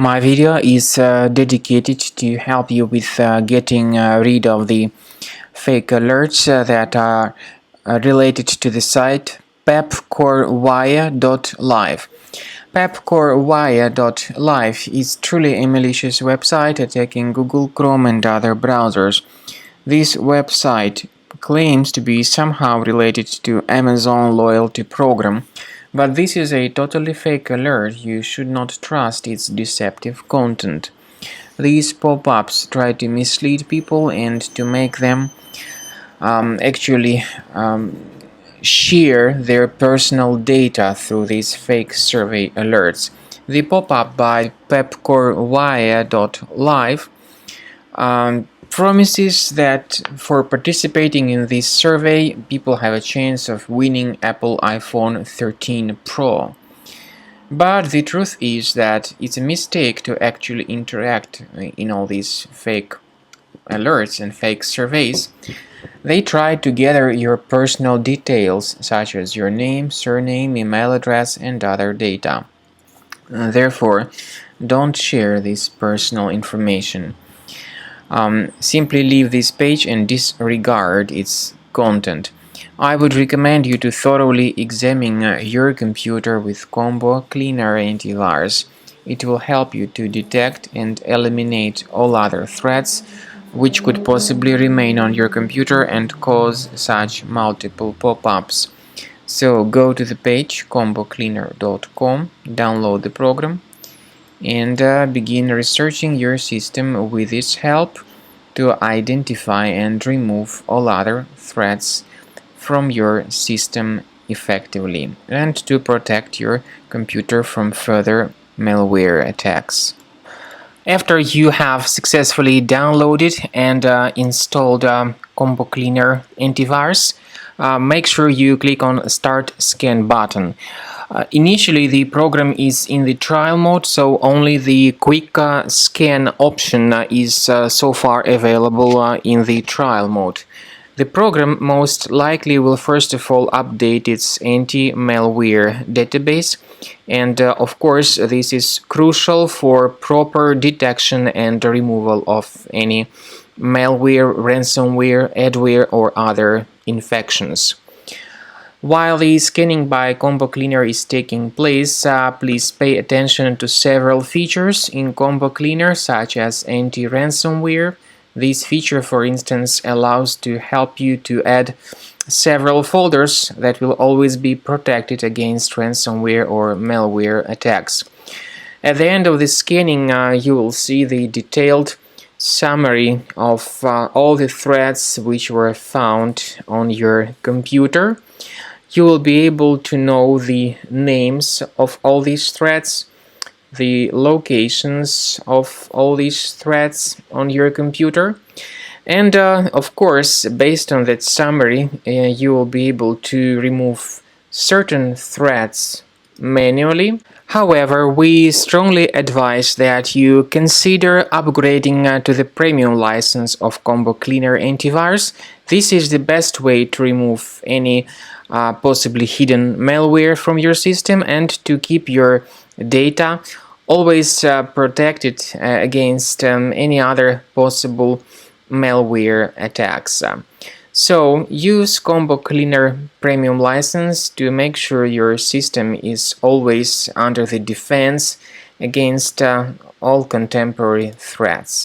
My video is dedicated to help you with getting rid of the fake alerts that are related to the site Papcorwye.live. Papcorwye.live is truly a malicious website attacking Google Chrome and other browsers. This website claims to be somehow related to Amazon loyalty program, but this is a totally fake alert. You should not trust its deceptive content. These pop-ups try to mislead people and to make them actually share their personal data through these fake survey alerts. The pop-up by Papcorwye.live promises that for participating in this survey, people have a chance of winning Apple iPhone 13 Pro. But the truth is that it's a mistake to actually interact in all these fake alerts and fake surveys. They try to gather your personal details such as your name, surname, email address, and other data. Therefore, don't share this personal information. Simply leave this page and disregard its content. I would recommend you to thoroughly examine your computer with Combo Cleaner antivirus. It will help you to detect and eliminate all other threats which could possibly remain on your computer and cause such multiple pop-ups. So go to the page combocleaner.com, download the program, and begin researching your system with its help to identify and remove all other threats from your system effectively and to protect your computer from further malware attacks. After you have successfully downloaded and installed Combo Cleaner antivirus, make sure you click on Start Scan button. Initially, the program is in the trial mode, so only the quick scan option is so far available in the trial mode. The program most likely will first of all update its anti-malware database, and of course this is crucial for proper detection and removal of any malware, ransomware, adware or other infections. While the scanning by Combo Cleaner is taking place, please pay attention to several features in Combo Cleaner such as anti-ransomware. This feature, for instance, allows to help you to add several folders that will always be protected against ransomware or malware attacks. At the end of the scanning, you will see the detailed summary of all the threats which were found on your computer. You will be able to know the names of all these threats, the locations of all these threats on your computer, and of course, based on that summary, you will be able to remove certain threats manually. However, we strongly advise that you consider upgrading to the premium license of Combo Cleaner antivirus. This is the best way to remove any possibly hidden malware from your system and to keep your data always protected against any other possible malware attacks. So use Combo Cleaner Premium license to make sure your system is always under the defense against all contemporary threats.